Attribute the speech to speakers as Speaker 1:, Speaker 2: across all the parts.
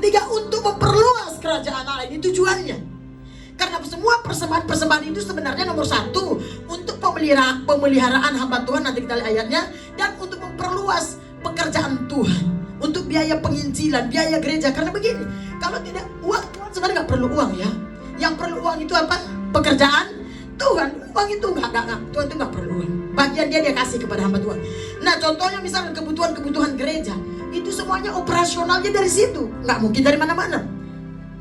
Speaker 1: Tiga, untuk memperluas kerajaan Allah. Ini tujuannya. Karena semua persembahan-persembahan itu sebenarnya nomor satu untuk pemeliharaan hamba Tuhan, nanti kita lihat ayatnya, dan untuk memperluas pekerjaan Tuhan, untuk biaya penginjilan, biaya gereja. Karena begini, kalau tidak uang, Tuhan sebenarnya nggak perlu uang ya. Yang perlu uang itu apa? Pekerjaan Tuhan. Uang itu nggak. Tuhan itu nggak perlu uang. Bagian dia kasih kepada hamba Tuhan. Nah, contohnya misalnya kebutuhan gereja, itu semuanya operasionalnya dari situ. Nggak mungkin dari mana-mana.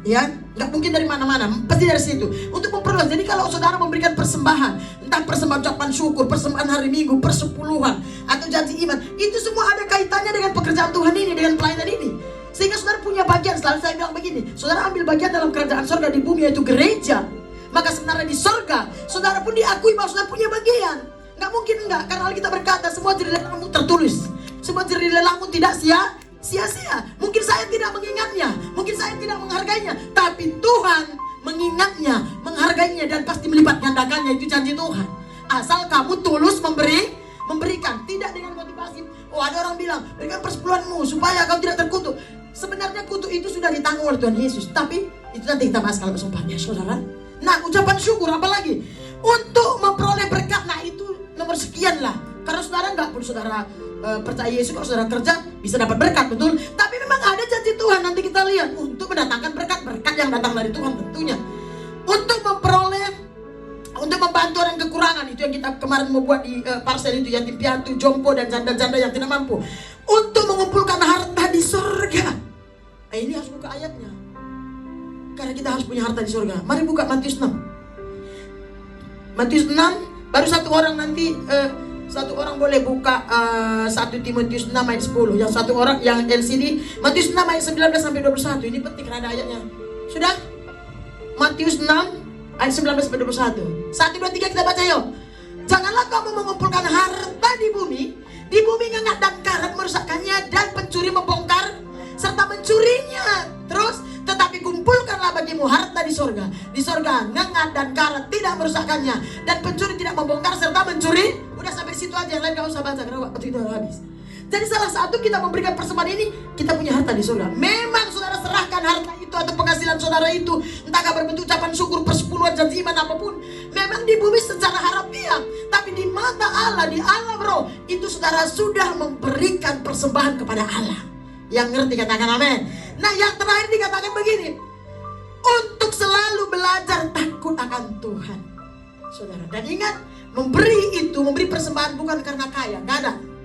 Speaker 1: Ya, nggak mungkin dari mana-mana, pasti dari situ. Untuk memperluas. Jadi kalau saudara memberikan persembahan, entah persembahan ucapan syukur, persembahan hari Minggu, persepuluhan, atau janji iman, itu semua ada kaitannya dengan pekerjaan Tuhan ini, dengan pelayanan ini. Sehingga saudara punya bagian. Selalu saya bilang begini, saudara ambil bagian dalam kerajaan surga di bumi, yaitu gereja. Maka sebenarnya di surga, saudara pun diakui bahwa saudara punya bagian. Nggak mungkin enggak, karena Alkitab berkata semua jerih lelahmu tertulis. Semua jerih lelahmu tidak sia-sia. Mungkin saya tidak mengingatnya, mungkin saya tidak menghargainya, tapi Tuhan mengingatnya, menghargainya, dan pasti melipat gandakannya. Itu janji Tuhan. Asal kamu tulus memberikan, tidak dengan motivasi. Oh, ada orang bilang berikan persepuluhanmu supaya kau tidak terkutuk. Sebenarnya kutuk itu sudah ditanggung oleh Tuhan Yesus, tapi itu nanti kita bahas kalau bersumpah ya saudara. Nah, ucapan syukur apalagi untuk memperoleh berkat. Nah, itu nomor sekian lah. Karena saudara nggak perlu saudara percaya Yesus, kalau saudara kerja bisa dapat berkat, betul. Tapi memang ada janji Tuhan, nanti kita lihat, untuk mendatangkan berkat yang datang dari Tuhan tentunya. Untuk memperoleh, untuk membantu orang kekurangan, itu yang kita kemarin mau buat di parsel itu, yatim piatu, jompo, dan janda-janda yang tidak mampu. Untuk mengumpulkan harta di surga. Nah, ini harus buka ayatnya. Karena kita harus punya harta di surga. Mari buka Matius 6. Matius 6, baru satu orang nanti, satu orang boleh buka 1 Timotius 6 ayat 10. Yang satu orang yang LCD Matius 6 ayat 19 sampai 21. Ini penting karena ada ayatnya. Sudah? Matius 6 ayat 19 sampai 21. 1, 2, 3 kita baca yuk. Janganlah kamu mengumpulkan harta di bumi ngengat dan karat merusakkannya, dan pencuri membongkar serta mencurinya. Terus, tetapi kumpulkanlah bagimu harta di sorga. Di sorga ngengat dan karat tidak merusakkannya, dan pencuri tidak membongkar serta mencuri. Udah sampai situ aja, yang lain gak usah baca karena waktu kita udah habis. Jadi salah satu kita memberikan persembahan ini, kita punya harta di surga. Memang saudara serahkan harta itu atau penghasilan saudara itu, entah berbentuk ucapan syukur, persepuluhan, janji iman, apapun, memang di bumi secara harafiah, tapi di mata Allah, di alam roh, itu saudara sudah memberikan persembahan kepada Allah. Yang ngerti katakan amin. Nah, yang terakhir dikatakan begini, untuk selalu belajar takut akan Tuhan, saudara. Dan ingat, memberi persembahan bukan karena kaya,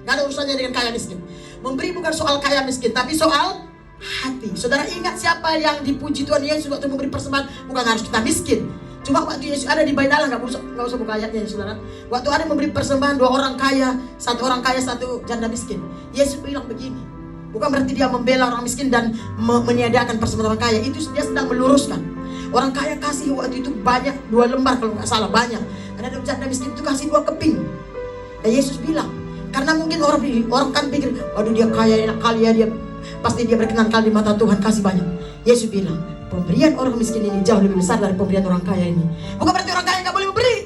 Speaker 1: Gak ada urusannya dengan kaya miskin. Memberi bukan soal kaya miskin, tapi soal hati. Saudara ingat siapa yang dipuji Tuhan Yesus waktu memberi persembahan? Bukan harus kita miskin. Cuma waktu Yesus ada di bait Allah, gak usah buka ayatnya ya saudara. Waktu ada memberi persembahan 2 orang kaya, 1 orang kaya, 1 janda miskin. Yesus bilang begini, bukan berarti dia membela orang miskin dan menyediakan persembahan orang kaya. Itu dia sedang meluruskan. Orang kaya kasih waktu itu banyak, 2 lembar kalau gak salah, banyak. Ada janda miskin itu kasih 2 keping. Dan Yesus bilang, karena mungkin orang kan pikir, aduh dia kaya, enak kali ya, dia pasti dia berkenan kali di mata Tuhan, kasih banyak. Yesus bilang, pemberian orang miskin ini jauh lebih besar dari pemberian orang kaya ini. Bukan berarti orang kaya gak boleh memberi.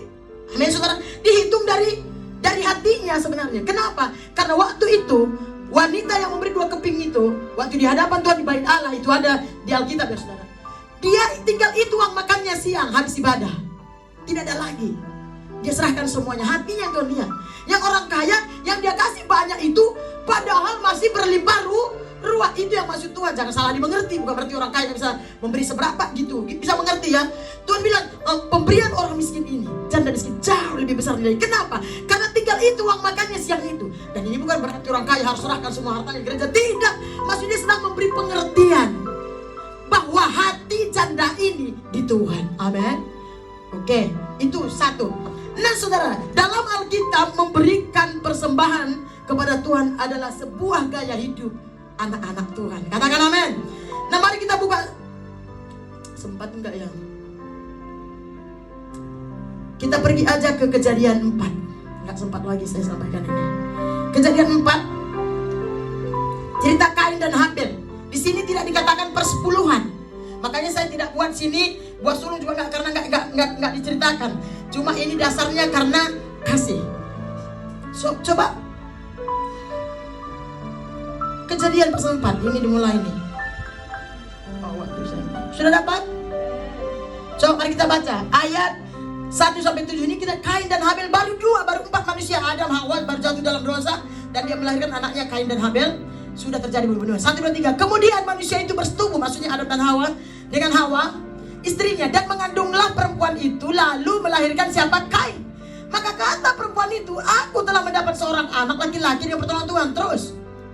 Speaker 1: Amin saudara. Dihitung dari hatinya sebenarnya. Kenapa? Karena waktu itu wanita yang memberi 2 keping itu, waktu di hadapan Tuhan di bait Allah, itu ada di Alkitab ya saudara. Dia tinggal itu uang makannya siang habis ibadah. Tidak ada lagi. Dia serahkan semuanya, hatinya yang Tuhan lihat. Yang orang kaya, yang dia kasih banyak itu, padahal masih berlimpah ruah. Itu yang maksud Tuhan, jangan salah dimengerti. Bukan berarti orang kaya bisa memberi seberapa gitu. Bisa mengerti ya. Tuhan bilang, pemberian orang miskin ini, janda miskin, jauh lebih besar nilai. Kenapa? Karena tinggal itu uang makannya siang itu. Dan ini bukan berarti orang kaya harus serahkan semua hartanya gereja. Tidak, maksudnya sedang memberi pengertian bahwa hati janda ini di Tuhan. Amin. Oke, itu satu. Nah saudara, dalam Alkitab memberikan persembahan kepada Tuhan adalah sebuah gaya hidup anak-anak Tuhan. Katakan amin. Nah mari kita buka. Sempat enggak ya? Kita pergi aja ke Kejadian 4. Enggak sempat lagi saya sampaikan ini. Kejadian 4, cerita Kain dan Habel. Di sini tidak dikatakan persepuluhan. Makanya saya tidak buat sini, buat sulung juga enggak, karena enggak diceritakan. Cuma ini dasarnya karena kasih. So, coba Kejadian pasal 4 ini dimulai nih. Oh, waktu saya. Sudah dapat? Coba mari kita baca ayat 1-7 ini. Kita Kain dan Habel baru 4 manusia. Adam, Hawa baru jatuh dalam dosa dan dia melahirkan anaknya Kain dan Habel. Sudah terjadi pembunuhan. 1, 2, 3. Kemudian manusia itu bersetubuh, maksudnya Adam dan Hawa, dengan Hawa istrinya, dan mengandunglah perempuan itu, lalu melahirkan siapa? Kain. Maka kata perempuan itu, aku telah mendapat seorang anak laki-laki yang pertolongan Tuhan. Terus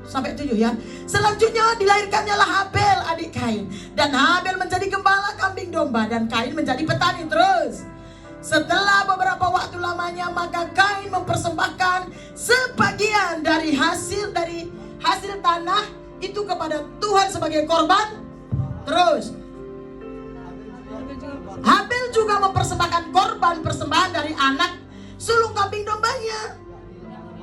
Speaker 1: sampai 7 ya. Selanjutnya dilahirkannya lah Habel, adik Kain. Dan Habel menjadi gembala kambing domba dan Kain menjadi petani. Terus setelah beberapa waktu lamanya, maka Kain mempersembahkan sebagian dari hasil tanah itu kepada Tuhan sebagai korban. Terus Habel juga mempersembahkan korban persembahan dari anak sulung kambing dombanya,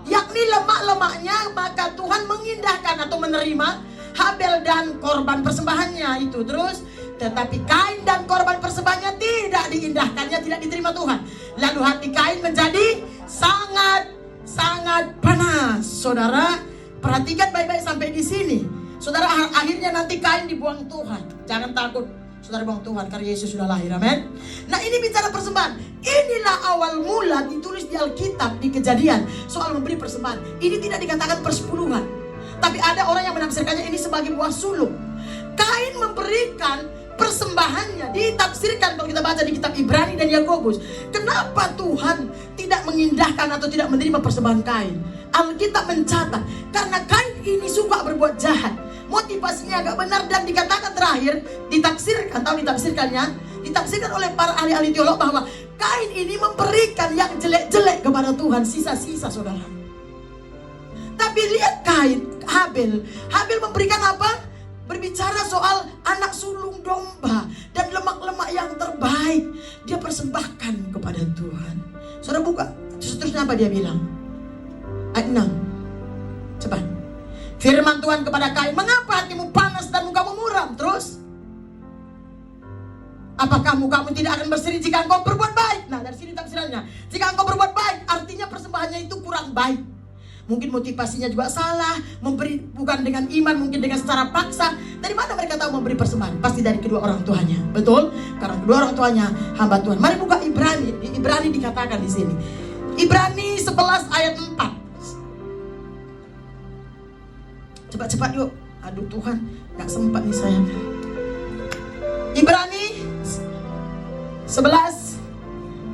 Speaker 1: yakni lemak-lemaknya. Maka Tuhan mengindahkan atau menerima Habel dan korban persembahannya itu. Terus tetapi Kain dan korban persembahannya tidak diindahkannya, tidak diterima Tuhan. Lalu hati Kain menjadi sangat panas. Saudara, perhatikan baik-baik sampai di sini. Saudara, akhirnya nanti Kain dibuang Tuhan. Jangan takut, saudara, buang Tuhan karena Yesus sudah lahir. Amin. Nah, ini bicara persembahan. Inilah awal mula ditulis di Alkitab, di Kejadian, soal memberi persembahan. Ini tidak dikatakan persepuluhan, tapi ada orang yang menafsirkannya ini sebagai buah sulung. Kain memberikan persembahannya, ditafsirkan kalau kita baca di kitab Ibrani dan Yakobus. Kenapa Tuhan tidak mengindahkan atau tidak menerima persembahan Kain? Alkitab mencatat karena Kain ini suka berbuat jahat. Motivasinya agak benar, dan dikatakan terakhir ditafsirkan oleh para ahli-ahli teolog bahwa Kain ini memberikan yang jelek-jelek kepada Tuhan, sisa-sisa, saudara. Tapi lihat Habel memberikan apa? Berbicara soal anak sulung domba dan lemak-lemak yang terbaik, dia persembahkan kepada Tuhan. Saudara buka, seterusnya apa dia bilang? Ayat 6. Cepat. Firman Tuhan kepada Kain, mengapa hatimu panas dan mukamu muram? Terus, apakah mukamu tidak akan berseri jika engkau berbuat baik? Nah, dari sini tafsirannya. Jika engkau berbuat baik, artinya persembahannya itu kurang baik. Mungkin motivasinya juga salah, memberi bukan dengan iman, mungkin dengan secara paksa. Dari mana mereka tahu memberi persembahan? Pasti dari kedua orang tuanya. Betul? Karena kedua orang tuanya hamba Tuhan. Mari buka Ibrani. Di Ibrani dikatakan di sini. Ibrani 11 ayat 4. Cepat-cepat yuk. Aduh Tuhan, gak sempat nih saya. Ibrani 11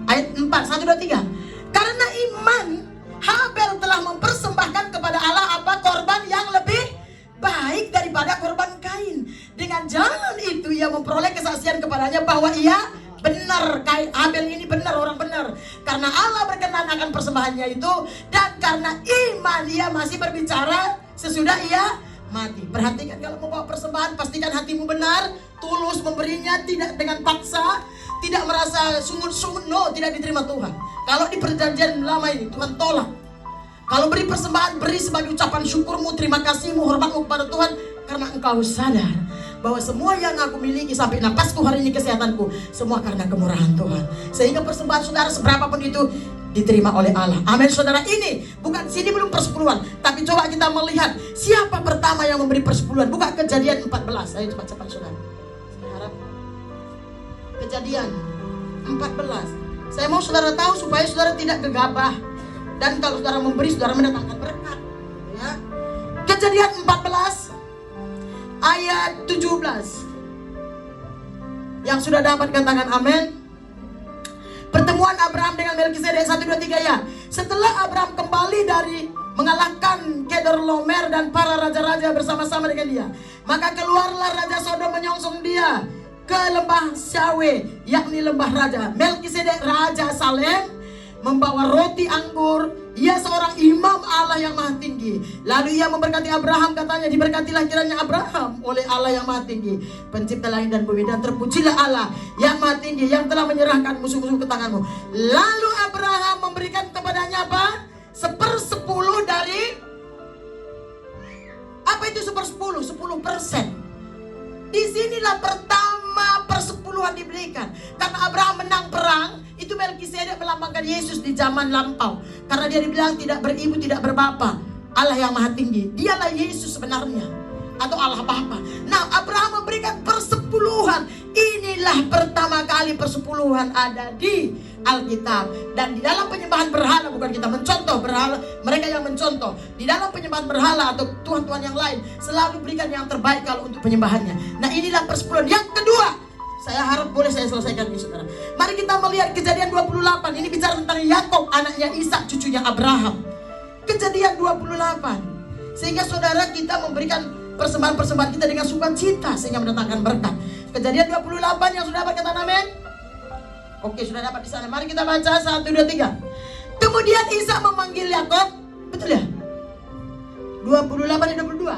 Speaker 1: ayat 4. 1, 2, 3. Karena iman, Habel telah mempersembahkan kepada Allah apa? Korban yang lebih baik daripada korban Kain. Dengan jalan itu ia memperoleh kesaksian kepadanya bahwa ia benar. Habel ini benar, orang benar. Karena Allah berkenan akan persembahannya itu, dan karena iman ia masih berbicara sesudah ia mati. Perhatikan, kalau mau bawa persembahan, pastikan hatimu benar, tulus memberinya, tidak dengan paksa, tidak merasa sungut-sungut. No, tidak diterima Tuhan. Kalau di perjanjian lama ini Tuhan tolak. Kalau beri persembahan, beri sebagai ucapan syukurmu, terima kasihmu, hormatmu kepada Tuhan, karena engkau sadar bahwa semua yang aku miliki sampai napasku hari ini, kesehatanku, semua karena kemurahan Tuhan. Sehingga persembahan saudara seberapapun itu diterima oleh Allah. Amin, saudara. Ini bukan, sini belum persepuluhan, tapi coba kita melihat siapa pertama yang memberi persepuluhan. Buka Kejadian 14. Ayo cepat-cepat saudara. Saya harap Kejadian 14. Saya mau saudara tahu supaya saudara tidak gegabah, dan kalau saudara memberi, saudara mendatangkan berkat, ya. Kejadian 14 ayat 17. Yang sudah dapat katakan amin. Pertemuan Abraham dengan Melkisedek 1, 2, 3 ya. Setelah Abraham kembali dari mengalahkan Kedorlaomer dan para raja-raja bersama-sama dengan dia, maka keluarlah Raja Sodom menyongsong dia ke lembah Syawe, yakni lembah raja. Melkisedek Raja Salem membawa roti anggur. Ia seorang imam Allah yang maha tinggi. Lalu ia memberkati Abraham, katanya, diberkatilah kiranya Abraham oleh Allah yang maha tinggi, pencipta langit dan bumi, dan terpujilah Allah yang maha tinggi yang telah menyerahkan musuh-musuh ke tanganmu. Lalu Abraham memberikan kepadanya apa? 1/10 dari apa itu 1/10? 10%. Disinilah pertama persepuluhan diberikan. Karena Abraham menang perang, itu Melkisedek melambangkan Yesus di zaman lampau. Karena dia dibilang tidak beribu, tidak berbapa, Allah yang maha tinggi. Dialah Yesus sebenarnya. atau Allah Bapa. Nah, Abraham memberikan persepuluhan. Inilah pertama kali persepuluhan ada di Alkitab. Dan di dalam penyembahan berhala, bukan kita mencontoh berhala, mereka yang mencontoh. Di dalam penyembahan berhala atau tuhan-tuhan yang lain, selalu berikan yang terbaik kalau untuk penyembahannya. Nah, inilah persepuluhan. Yang kedua, saya harap boleh saya selesaikan ini, saudara. Mari kita melihat Kejadian 28. Ini bicara tentang Yakub, anaknya Ishak, cucunya Abraham. Kejadian 28. Sehingga saudara, kita memberikan persembahan-persembahan kita dengan sukacita sehingga mendatangkan berkat. Kejadian 28 yang sudah dapat, katakan amin. Oke, sudah dapat di sana. Mari kita baca 1, 2, 3. Kemudian Ishak memanggil Yakub. Betul ya? 28 ayat 22.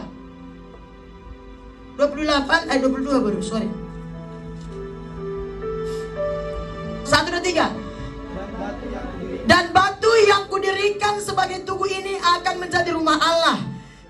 Speaker 1: 28 ayat 22 baru, sorry. 1, 2, 3. Dan batu yang kudirikan sebagai tugu ini akan menjadi rumah Allah.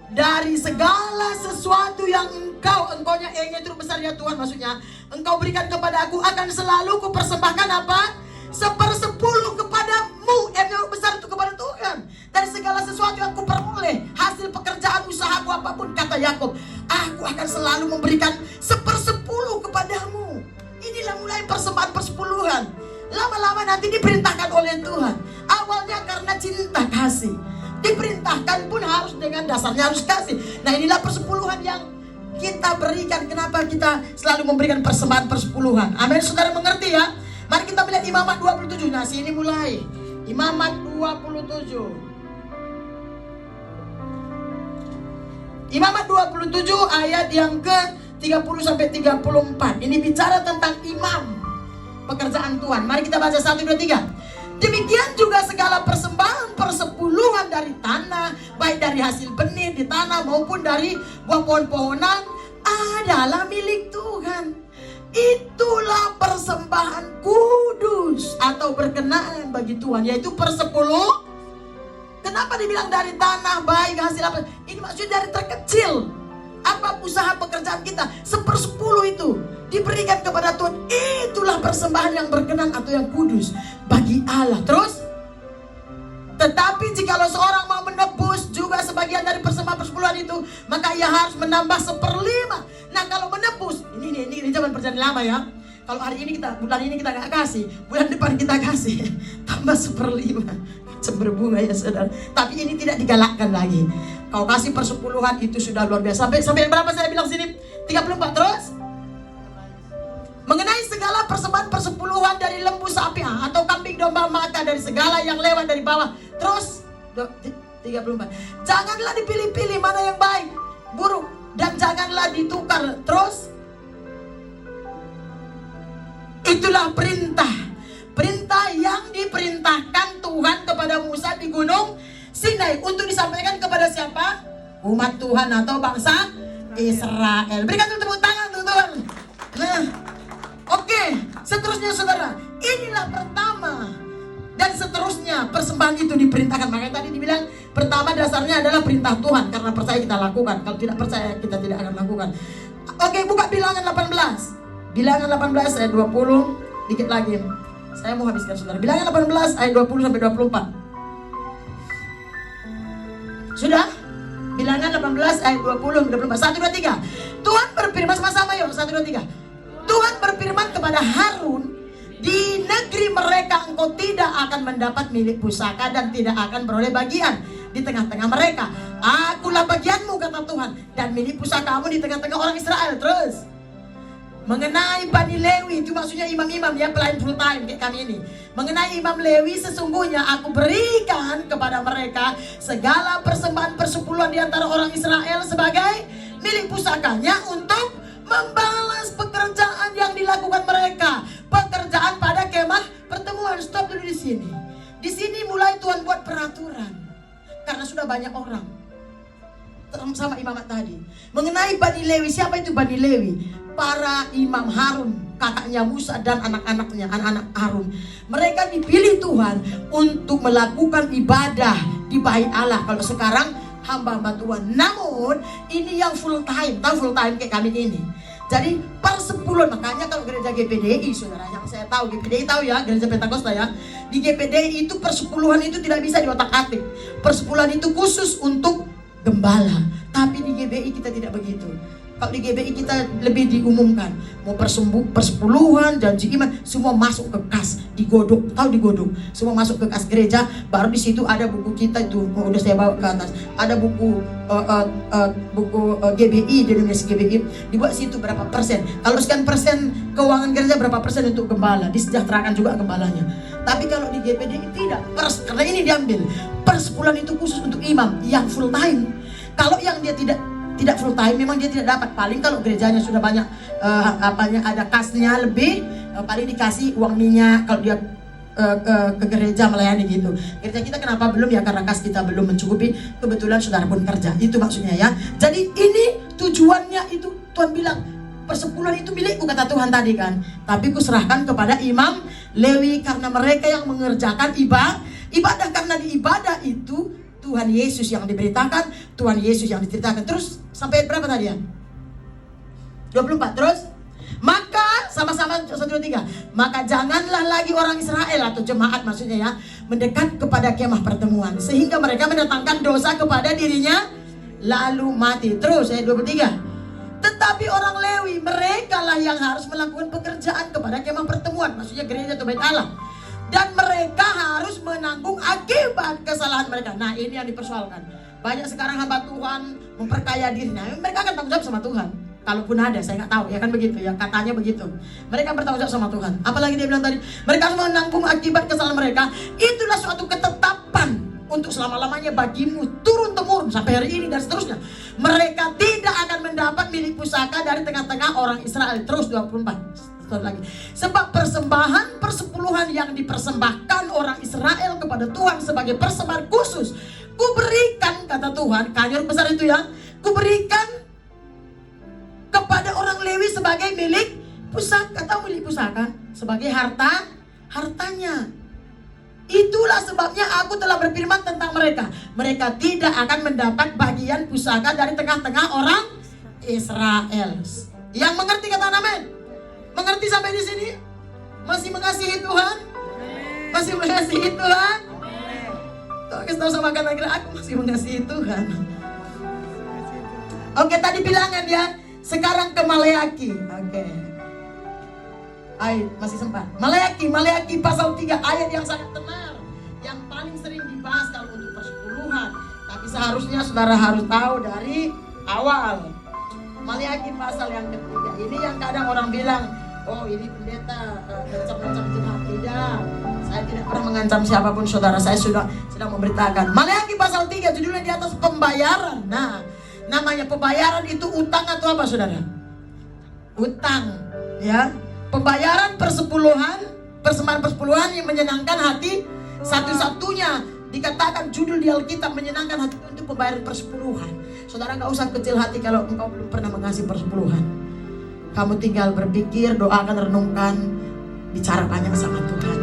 Speaker 1: Dari segala sesuatu yang engkaunya itu besar ya Tuhan, maksudnya engkau berikan kepada aku akan selalu kupersembahkan apa? 1/10 kepadamu. Besar itu kepada Tuhan. Dari segala sesuatu yang kuperoleh, hasil pekerjaan usahaku apapun, kata Yakub, aku akan selalu memberikan 1/10 kepadamu. Inilah mulai persembahan persepuluhan. Lama-lama nanti diperintahkan oleh Tuhan. Awalnya karena cinta kasih, diperintahkan pun harus dengan dasarnya harus kasih. Nah, inilah persepuluhan yang kita berikan. Kenapa kita selalu memberikan persembahan persepuluhan? Amin, saudara mengerti ya? Mari kita melihat Imamat 27. Nah, sini mulai Imamat 27. Imamat 27 ayat yang ke 30 sampai 34. Ini bicara tentang imam, pekerjaan Tuhan. Mari kita baca 1, 2, 3. Demikian juga segala persembahan persepuluhan dari tanah, baik dari hasil benih di tanah maupun dari buah pohon-pohonan, adalah milik Tuhan. Itulah persembahan kudus atau berkenaan bagi Tuhan, yaitu persepuluh. Kenapa dibilang dari tanah, baik hasil apa? Ini maksudnya dari terkecil. Apa usaha pekerjaan kita, 1/10 itu diberikan kepada Tuhan. Itulah persembahan yang berkenan atau yang kudus bagi Allah. Terus, tetapi jikalau seorang mau menebus juga sebagian dari persembahan persepuluhan itu, maka ia harus menambah 1/5. Nah, kalau menebus, ini zaman perjanjian lama ya. Kalau hari ini bulan ini kita gak kasih, bulan depan kita kasih, tambah 1/5. Berbunga ya saudara. Tapi ini tidak digalakkan lagi. Kau kasih persepuluhan itu sudah luar biasa. Sampai berapa saya bilang sini? 34. Terus mengenai segala persembahan persepuluhan dari lembu sapi atau kambing domba, maka dari segala yang lewat dari bawah. Terus 34. Janganlah dipilih-pilih mana yang baik, buruk, dan janganlah ditukar. Terus itulah perintah yang diperintahkan Tuhan kepada Musa di Gunung Sinai untuk disampaikan kepada siapa? Umat Tuhan atau bangsa Israel. Berikan tepuk tangan teman-teman. Nah, oke, seterusnya saudara, inilah pertama dan seterusnya persembahan itu diperintahkan. Makanya tadi dibilang pertama dasarnya adalah perintah Tuhan, karena percaya kita lakukan. Kalau tidak percaya kita tidak akan lakukan. Oke, buka Bilangan 18. Bilangan 18 ayat 20, dikit lagi. Saya mau habiskan saudara. Bilangan 18 ayat 20 sampai 24. Sudah? Bilangan 18 ayat 20 sampai 24. 1, 2, 3. Tuhan berfirman sama-sama yuk. 1, 2, 3. Tuhan berfirman kepada Harun, di negeri mereka engkau tidak akan mendapat milik pusaka dan tidak akan beroleh bagian di tengah-tengah mereka. Akulah bagianmu, kata Tuhan, dan milik pusakamu di tengah-tengah orang Israel. Terus mengenai Bani Lewi, itu maksudnya imam-imam ya, pelayan full time kayak kami ini. Mengenai imam Lewi, sesungguhnya aku berikan kepada mereka segala persembahan persepuluhan di antara orang Israel sebagai milik pusakanya untuk membalas pekerjaan yang dilakukan mereka. Pekerjaan pada kemah pertemuan. Stop dulu di sini. Di sini mulai Tuhan buat peraturan karena sudah banyak orang. Sama imamat tadi. Mengenai Bani Lewi, siapa itu Bani Lewi? Para imam Harun, kakaknya Musa dan anak-anaknya, anak-anak Harun. Mereka dipilih Tuhan untuk melakukan ibadah di bait Allah. Kalau sekarang hamba-hamba Tuhan. Namun ini yang full time, tahu full time kayak kami ini. Jadi persepuluhan, makanya kalau gereja GPDI, saudara, yang saya tahu GPDI tahu ya, gereja Pentakosta ya. Di GPDI itu persepuluhan itu tidak bisa diotak-atik. Persepuluhan itu khusus untuk gembala, Tapi di GBI kita tidak begitu. Kalau di GBI kita lebih diumumkan, mau persepuluhan, janji iman, semua masuk ke kas, digodok, tahu digodok, semua masuk ke kas gereja. Baru di situ ada buku kita itu, udah saya bawa ke atas, ada buku GBI, denominasi GBI, dibuat situ berapa persen. Kalau sekian persen keuangan gereja, berapa persen untuk gembala, disejahterakan juga gembalanya. Tapi kalau di GPD tidak, karena ini diambil persepuluhan itu khusus untuk imam yang full time. Kalau yang dia tidak full time, memang dia tidak dapat. Paling kalau gerejanya sudah banyak ada kasnya lebih, paling dikasih uang minyak kalau dia ke gereja melayani gitu. Gereja kita kenapa belum ya? Karena kas kita belum mencukupi. Kebetulan saudara pun kerja, itu maksudnya ya. Jadi ini tujuannya itu, Tuhan bilang persepuluhan itu milikku, kata Tuhan tadi kan. Tapi kuserahkan kepada imam Lewi karena mereka yang mengerjakan ibadah. Karena di ibadah itu Tuhan Yesus yang diberitakan, Tuhan Yesus yang diceritakan. Terus sampai berapa tadi ya? 24. Terus maka sama-sama 1, 2, 3. Maka janganlah lagi orang Israel atau jemaat maksudnya ya, mendekat kepada kemah pertemuan, sehingga mereka mendatangkan dosa kepada dirinya lalu mati. Terus ayat 23. Tetapi orang Lewi, mereka lah yang harus melakukan pekerjaan kepada kemah pertemuan, maksudnya gereja atau bait Allah. Dan mereka harus menanggung akibat kesalahan mereka. Nah, ini yang dipersoalkan. Banyak sekarang hamba Tuhan memperkaya dirinya. Mereka akan tanggung jawab sama Tuhan. Kalaupun ada, saya nggak tahu. Ya kan begitu ya, katanya begitu. Mereka bertanggung jawab sama Tuhan. Apalagi dia bilang tadi, mereka harus menanggung akibat kesalahan mereka. Itulah suatu ketetapan untuk selama-lamanya bagimu, turun-temurun sampai hari ini dan seterusnya. Mereka tidak akan mendapat milik pusaka dari tengah-tengah orang Israel. Terus 24. Lagi. Sebab persembahan persepuluhan yang dipersembahkan orang Israel kepada Tuhan sebagai persembahan khusus, kuberikan, kata Tuhan, kanyor besar itu ya, kuberikan kepada orang Lewi sebagai milik pusaka. Tahu milik pusaka? Sebagai hartanya. Itulah sebabnya aku telah berfirman tentang mereka. Mereka tidak akan mendapat bagian pusaka dari tengah-tengah orang Israel. Yang mengerti kata amin? Mengerti sampai di sini? Masih mengasihi Tuhan? Masih mengasihi Tuhan? Tuh, kasih tahu sama kanan kiri, aku masih mengasihi Tuhan. Oke, tadi bilangan ya. Sekarang ke Maleaki. Oke. Ayo, masih sempat. Maleaki pasal 3, ayat yang sangat tenar, yang paling sering dibahas kalau untuk persepuluhan. Tapi seharusnya saudara harus tahu dari awal. Maleaki pasal yang ketiga. Ini yang kadang orang bilang, oh ini pendeta ngancam-ngancam jemaat. Tidak, saya tidak pernah mengancam siapapun saudara. Saya sedang memberitakan. Maleaki pasal 3 judulnya di atas pembayaran. Nah, namanya pembayaran itu utang atau apa saudara? Utang, ya. Pembayaran persepuluhan, persembahan persepuluhan yang menyenangkan hati. Satu-satunya dikatakan judul di Alkitab menyenangkan hati untuk pembayaran persepuluhan. Saudara gak usah kecil hati kalau engkau belum pernah mengasihi persepuluhan. Kamu tinggal berpikir, doakan, renungkan, bicara banyak sama Tuhan.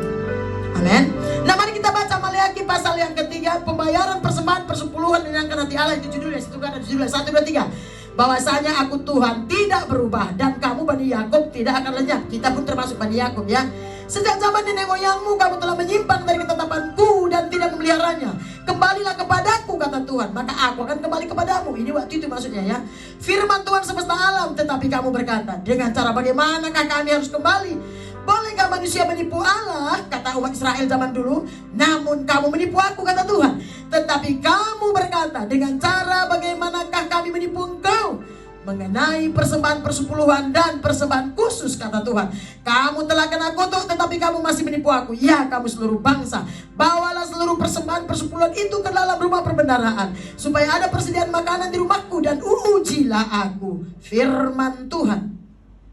Speaker 1: Amin. Nah, mari kita baca Maleaki pasal yang ketiga, pembayaran persembahan persepuluhan menyenangkan hati Allah. Itu judulnya, situ kan ada judulnya 1, 2, 3. Bahwasanya aku Tuhan tidak berubah dan kamu Bani Yakub tidak akan lenyap. Kita pun termasuk Bani Yakub ya. Sejak zaman nenek moyangmu kamu telah menyimpang dari ketetapanku dan tidak memeliharanya. Kembalilah kepadaku, kata Tuhan, maka aku akan kembali kepadamu. Ini waktu itu maksudnya ya. Firman Tuhan semesta alam. Tetapi kamu berkata, dengan cara bagaimanakah kami harus kembali? Bolehkah manusia menipu Allah? Kata umat Israel zaman dulu. Namun kamu menipu aku, kata Tuhan. Tetapi kamu berkata, dengan cara bagaimanakah kami menipu engkau? Mengenai persembahan persepuluhan dan persembahan khusus, kata Tuhan, kamu telah kena kutuk, tetapi kamu masih menipu aku. Ya, kamu seluruh bangsa, bawalah seluruh persembahan persepuluhan itu ke dalam rumah perbendaharaan, supaya ada persediaan makanan di rumahku, dan ujilah aku, firman Tuhan.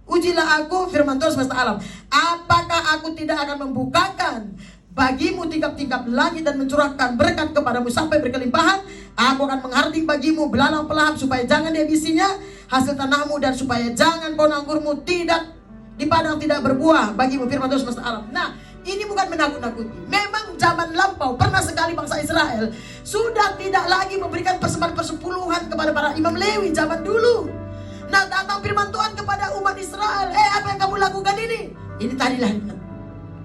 Speaker 1: Ujilah aku, firman Tuhan semesta alam. Apakah aku tidak akan membukakan bagimu tingkap-tingkap langit dan mencurahkan berkat kepadamu sampai berkelimpahan? Aku akan menghardik bagimu belalang pelahap supaya jangan dihabisinya hasil tanahmu, dan supaya jangan pohon anggurmu tidak di padang tidak berbuah bagimu, firman Tuhan semesta alam. Nah, ini bukan menakut-nakuti. Memang zaman lampau pernah sekali bangsa Israel sudah tidak lagi memberikan persembahan persepuluhan kepada para imam Lewi zaman dulu. Nah, datang firman Tuhan kepada umat Israel, apa yang kamu lakukan ini? Ini tadilah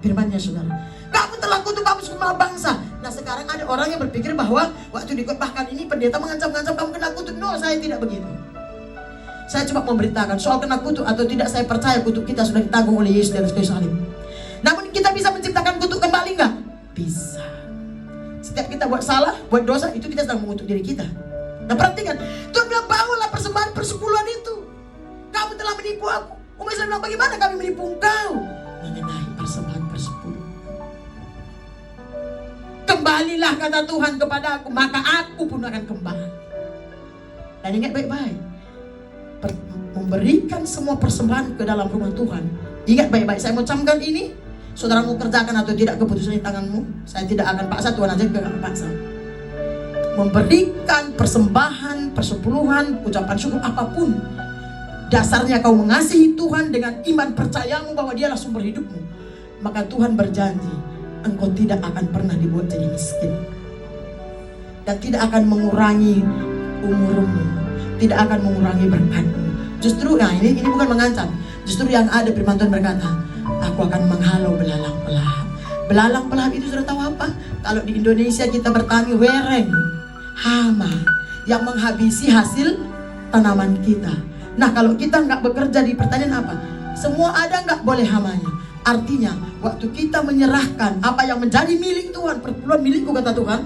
Speaker 1: firmannya saudara. Kamu telah kutuk kamu semua bangsa. Nah sekarang ada orang yang berpikir bahwa waktu dikotbahkan ini pendeta mengancam-ngancam kamu kena kutuk. No, saya tidak begitu. Saya cuma memberitakan soal kena kutuk atau tidak, saya percaya kutuk kita sudah ditanggung oleh Yesus di atas kayu salib. Namun kita bisa menciptakan kutuk kembali nggak? Bisa. Setiap kita buat salah, buat dosa, itu kita sedang mengutuk diri kita. Nah perhatikan, Tuhan bilang bawalah persembahan persepuluhan itu. Kamu telah menipu aku. Umat Israel bilang, bagaimana kami menipu engkau? Mengenai persembahan persepuluhan. Kembalilah kata Tuhan kepada aku, maka aku pun akan kembali. Dan ingat baik-baik, memberikan semua persembahan ke dalam rumah Tuhan. Ingat baik-baik, saya mau camkan ini. Saudara mau kerjakan atau tidak, keputusan di tanganmu. Saya tidak akan paksa, Tuhan aja gak akan paksa. Memberikan persembahan, persepuluhan, ucapan syukur apapun, dasarnya kau mengasihi Tuhan dengan iman percayamu bahwa Dialah sumber hidupmu. Maka Tuhan berjanji, engkau tidak akan pernah dibuat jadi miskin. Dan tidak akan mengurangi umurmu, tidak akan mengurangi berkatmu. Justru, nah ini bukan mengancam. Justru yang ada firman Tuhan berkata, aku akan menghalau belalang pelahap. Belalang pelahap itu sudah tahu apa? Kalau di Indonesia kita bertani, wereng, hama yang menghabisi hasil tanaman kita. Nah kalau kita nggak bekerja di pertanian apa? Semua ada, nggak boleh hamanya. Artinya waktu kita menyerahkan apa yang menjadi milik Tuhan, perpuluhan milikku kata Tuhan,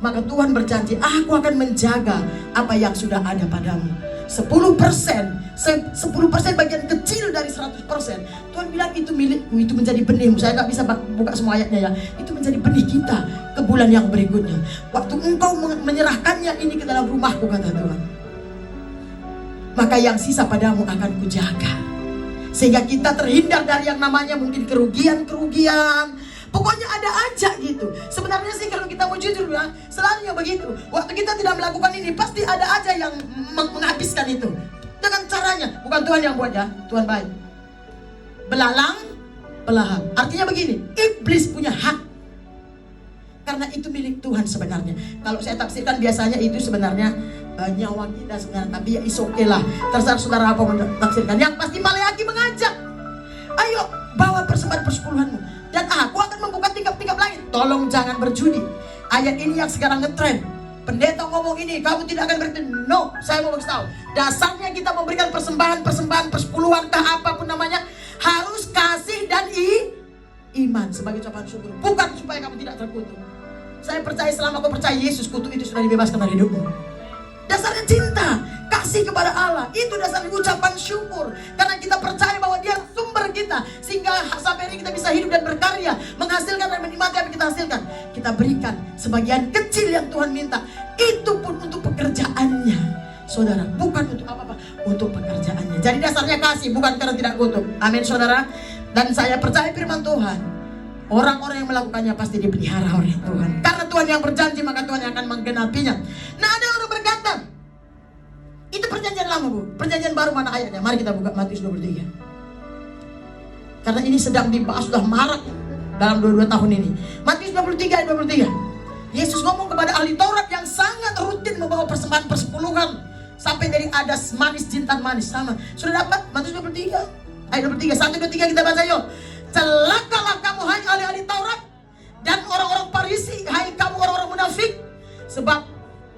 Speaker 1: maka Tuhan berjanji, aku akan menjaga apa yang sudah ada padamu. 10% bagian kecil dari 100%. Tuhan bilang itu milikku, itu menjadi benihmu. Saya nggak bisa buka semua ayatnya ya. Itu menjadi benih kita ke bulan yang berikutnya. Waktu engkau menyerahkannya ini ke dalam rumahku kata Tuhan, maka yang sisa padamu akan kujaga. Sehingga kita terhindar dari yang namanya mungkin kerugian. Pokoknya ada aja gitu. Sebenarnya sih kalau kita mau jujur ya, selalu begitu. Waktu kita tidak melakukan ini, pasti ada aja yang menghabiskan itu. Dengan caranya, bukan Tuhan yang buat ya, Tuhan baik. Belalang pelahap. Artinya begini, iblis punya hak. Karena itu milik Tuhan sebenarnya. Kalau saya tafsirkan biasanya itu sebenarnya nyawa kita sebenarnya. Tapi ya is okay lah. Terserah saudara apa menafsirkan. Yang pasti Maleaki mengajak, ayo bawa persembahan persepuluhanmu, dan aku akan membuka tingkap-tingkap langit. Tolong jangan berjudi. Ayat ini yang sekarang ngetrend. Pendeta ngomong ini, kamu tidak akan berjudi. No, saya mau beritahu. Dasarnya kita memberikan persembahan persepuluhan, apapun namanya, harus kasih dan iman sebagai ucapan syukur. Bukan supaya kamu tidak terkutuk. Saya percaya selama kau percaya Yesus, kutuk itu sudah dibebaskan dari hidupmu. Dasarnya cinta, kasih kepada Allah. Itu dasarnya ucapan syukur. Karena kita percaya bahwa Dia sumber kita, sehingga sampai hari kita bisa hidup dan berkarya, menghasilkan dan menikmati apa yang kita hasilkan. Kita berikan sebagian kecil yang Tuhan minta. Itu pun untuk pekerjaannya, saudara. Bukan untuk apa-apa, untuk pekerjaannya. Jadi dasarnya kasih, bukan karena tidak kutuk. Amin saudara. Dan saya percaya firman Tuhan, orang-orang yang melakukannya pasti dipelihara oleh Tuhan. Karena Tuhan yang berjanji, maka Tuhan yang akan menggenapinya. Nah ada orang berkata, itu perjanjian lama bu, perjanjian baru mana ayatnya? Mari kita buka Matius 23. Karena ini sedang dibahas, sudah marak dalam 22 tahun ini. Matius 23 ayat 23. Yesus ngomong kepada ahli Taurat yang sangat rutin membawa persembahan persepuluhan, sampai dari adas manis, jintan manis sama. Sudah dapat Matius 23 ayat 23. 1, 2, 3 kita baca yuk. Celakalah kamu hai ahli-ahli Taurat dan orang-orang Farisi, hai kamu orang-orang munafik, sebab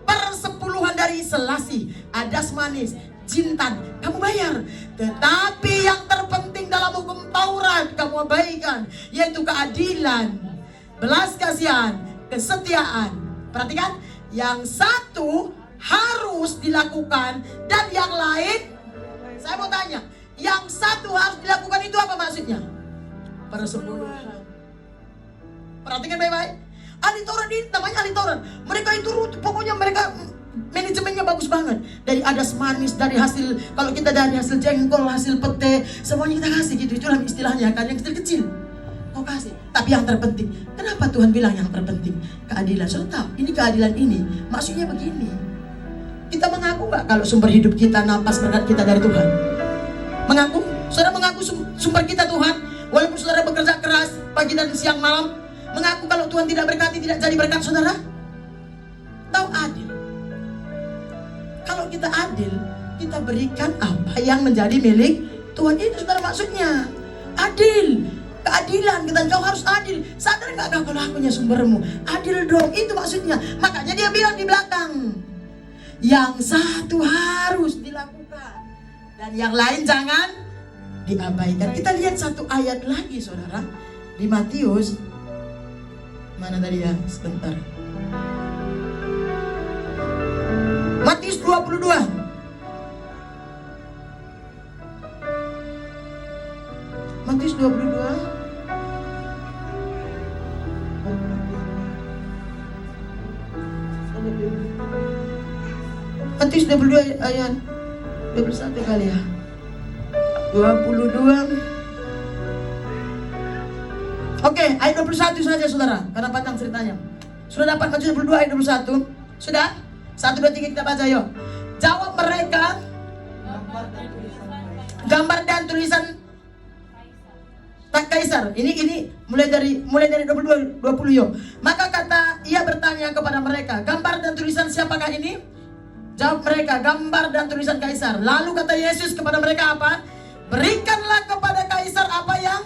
Speaker 1: persepuluhan dari selasi, adas manis, jintan kamu bayar, tetapi yang terpenting dalam hukum Taurat kamu abaikan, yaitu keadilan, belas kasihan, kesetiaan. Perhatikan, yang satu harus dilakukan dan yang lain, saya mau tanya, yang satu harus dilakukan itu apa maksudnya? Persepuluhan. Perhatikan baik-baik. Ahli Taurat ini namanya ahli Taurat. Mereka itu pokoknya mereka manajemennya bagus banget. Dari adas manis, dari hasil, kalau kita dari hasil jengkol, hasil pete, semuanya kita kasih gitu. Itulah istilahnya kan, yang kecil-kecil kau kasih. Tapi yang terpenting, kenapa Tuhan bilang yang terpenting? Keadilan. Sudah tahu, ini keadilan ini maksudnya begini. Kita mengaku nggak kalau sumber hidup kita, napas berkat kita dari Tuhan? Mengaku? Saudara mengaku sumber kita Tuhan? Walaupun saudara bekerja keras pagi dan siang malam, mengaku kalau Tuhan tidak berkati, tidak jadi berkat saudara? Tahu adil. Kalau kita adil, kita berikan apa yang menjadi milik Tuhan. Itu saudara maksudnya adil. keadilan. Kita kau harus adil. Sadar nggak kau kalau akunya sumbermu? Adil dong, itu maksudnya. Makanya dia bilang di belakang, yang satu harus dilakukan dan yang lain jangan diabaikan. Kita lihat satu ayat lagi saudara, di Matius. Mana tadi ya? Sebentar. Matius 22. Matius 22. Matius 22 ayat 21 kali ya. 22. Oke, ayat 21 saja saudara, karena panjang ceritanya. Sudah dapat Matius 22 ayat 21? Sudah? 1, 2, 3 kita baca yuk. Jawab mereka, gambar dan tulisan tak Kaisar. Ini mulai dari 22 20 yuk. Maka kata ia bertanya kepada mereka, gambar dan tulisan siapakah ini? Jawab mereka, gambar dan tulisan Kaisar. Lalu kata Yesus kepada mereka apa? Berikanlah kepada Kaisar apa yang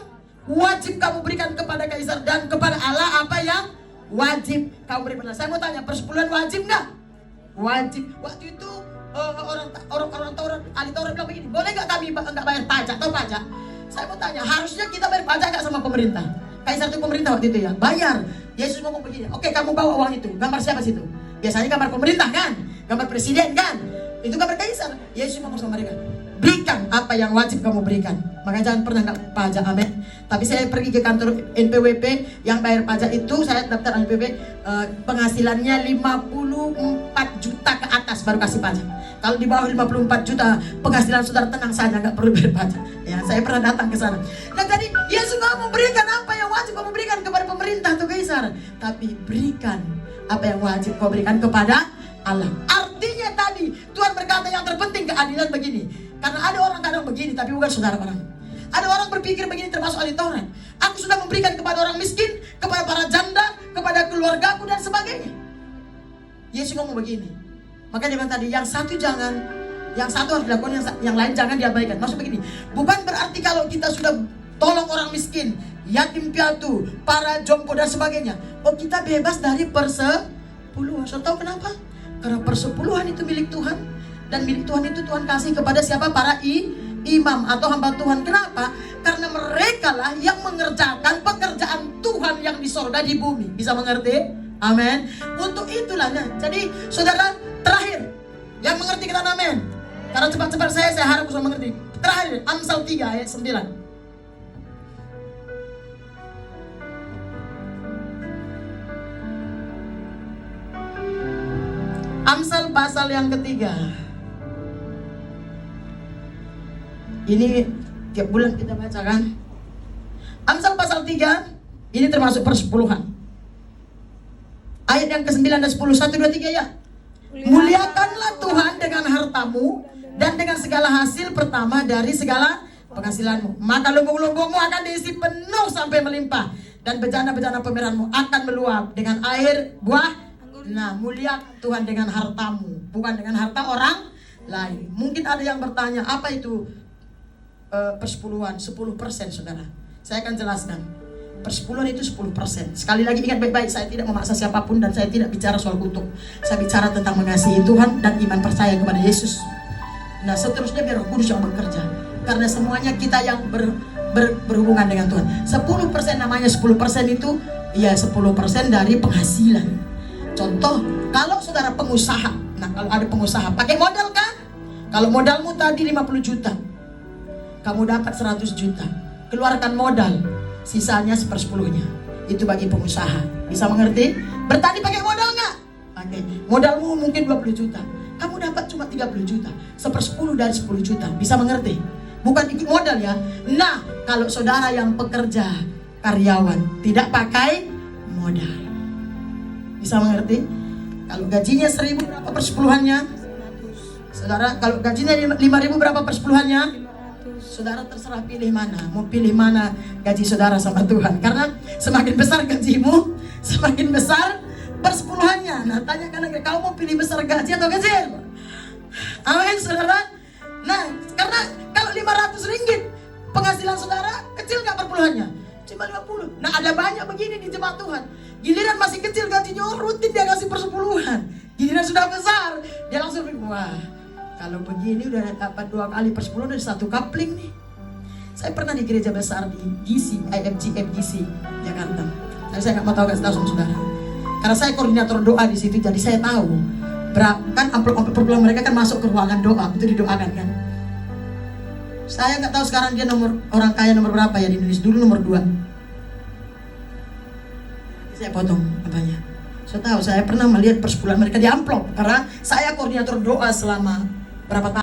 Speaker 1: wajib kamu berikan kepada Kaisar, dan kepada Allah apa yang wajib kamu berikan. Saya mau tanya, persepuluhan wajib nggak? Wajib. Waktu itu orang Taurat, ahli Taurat bilang begini, boleh nggak kami nggak bayar pajak? Tahu pajak? Saya mau tanya, harusnya kita bayar pajak nggak sama pemerintah? Kaisar itu pemerintah waktu itu ya, bayar. Yesus ngomong begini, oke kamu bawa uang itu, gambar siapa situ? Biasanya gambar pemerintah kan, gambar presiden kan, itu gambar Kaisar. Yesus ngomong sama mereka, berikan apa yang wajib kamu berikan. Maka jangan pernah nggak pajak, amin. Tapi saya pergi ke kantor NPWP yang bayar pajak itu, saya daftar NPWP, penghasilannya 54 juta ke atas baru kasih pajak. Kalau di bawah 54 juta penghasilan saudara, tenang saja, nggak perlu bayar pajak. Ya, saya pernah datang ke sana. Nah jadi Yesus nggak memberikan apa yang wajib kamu berikan kepada pemerintah atau Kaisar, tapi berikan apa yang wajib kau berikan kepada Allah. Artinya tadi Tuhan berkata yang terpenting keadilan begini. Karena ada orang kadang begini, tapi bukan saudara orang. Ada orang berpikir begini, termasuk ahli Taurat. Aku sudah memberikan kepada orang miskin, kepada para janda, kepada keluargaku dan sebagainya. Yesus ngomong begini. Maka dia bilang tadi, yang satu jangan, yang satu harus dilakukan, yang lain jangan diabaikan. Maksud begini, bukan berarti kalau kita sudah tolong orang miskin, yatim piatu, para jompo dan sebagainya, oh kita bebas dari persepuluhan. Saudara tahu kenapa? Karena persepuluhan itu milik Tuhan. Dan milik Tuhan itu Tuhan kasih kepada siapa? Para imam atau hamba Tuhan. Kenapa? Karena mereka lah yang mengerjakan pekerjaan Tuhan yang di sorga di bumi. Bisa mengerti? Amin. Untuk itulah. Nah, jadi saudara, terakhir yang mengerti kita amin. Karena cepat-cepat saya harap bisa mengerti. Terakhir, Amsal 3 ayat 9. Amsal pasal yang ketiga. Ini tiap bulan kita baca kan. Amsal pasal 3, ini termasuk persepuluhan. Ayat yang ke-9 dan 10, 1, 2, 3 ya. Muliakanlah Tuhan dengan hartamu dan dengan segala hasil pertama dari segala penghasilanmu. Maka lumbung-lumbungmu akan diisi penuh sampai melimpah, dan bejana-bejana pemeranmu akan meluap dengan air buah. Nah, mulia Tuhan dengan hartamu, bukan dengan harta orang lain. Mungkin ada yang bertanya, apa itu persepuluhan? 10% saudara. Saya akan jelaskan. Persepuluhan itu 10%. Sekali lagi ingat baik-baik, saya tidak memaksa siapapun dan saya tidak bicara soal kutuk. Saya bicara tentang mengasihi Tuhan dan iman percaya kepada Yesus. Nah, seterusnya biar Roh Kudus yang bekerja. Karena semuanya kita yang berhubungan dengan Tuhan. 10% namanya 10% itu ya 10% dari penghasilan. Contoh, kalau saudara pengusaha, nah kalau ada pengusaha, pakai modal kan? Kalau modalmu tadi 50 juta, kamu dapat 100 juta, keluarkan modal, sisanya 1/10-nya. Itu bagi pengusaha. Bisa mengerti? Bertani pakai modal nggak? Pakai. Modalmu mungkin 20 juta, kamu dapat cuma 30 juta, 1/10 dari 10 juta. Bisa mengerti? Bukan ikut modal ya. Nah, kalau saudara yang pekerja, karyawan, tidak pakai modal. Bisa mengerti? Kalau gajinya 1.000 berapa persepuluhannya? Saudara, kalau gajinya 5.000 berapa persepuluhannya? Saudara terserah pilih mana. Mau pilih mana gaji saudara sama Tuhan. Karena semakin besar gajimu, semakin besar persepuluhannya. Nah, tanyakan lagi, kau mau pilih besar gaji atau kecil? Amin, saudara. Nah, karena kalau 500 ringgit penghasilan saudara, kecil gak perpuluhannya? cuma 50. Nah ada banyak begini di jemaat Tuhan. Giliran masih kecil gajinya rutin dia kasih persepuluhan. Giliran sudah besar dia langsung pikir, wah kalau begini udah dapat 2 kali persepuluhan dari 1 kapling nih. Saya pernah di gereja besar di GC, IFGC Jakarta. Tapi saya nggak mau tahu, kasih tahu sama saudara. Karena saya koordinator doa di situ, jadi saya tahu. Kan amplop-amplop perpuluhan mereka kan masuk ke ruangan doa, itu didoakan kan. Saya nggak tahu sekarang dia orang kaya nomor berapa ya di Indonesia, dulu nomor 2. Saya potong apanya. Saya tahu, saya pernah melihat persepuluhan mereka di amplop karena saya koordinator doa selama berapa tahun.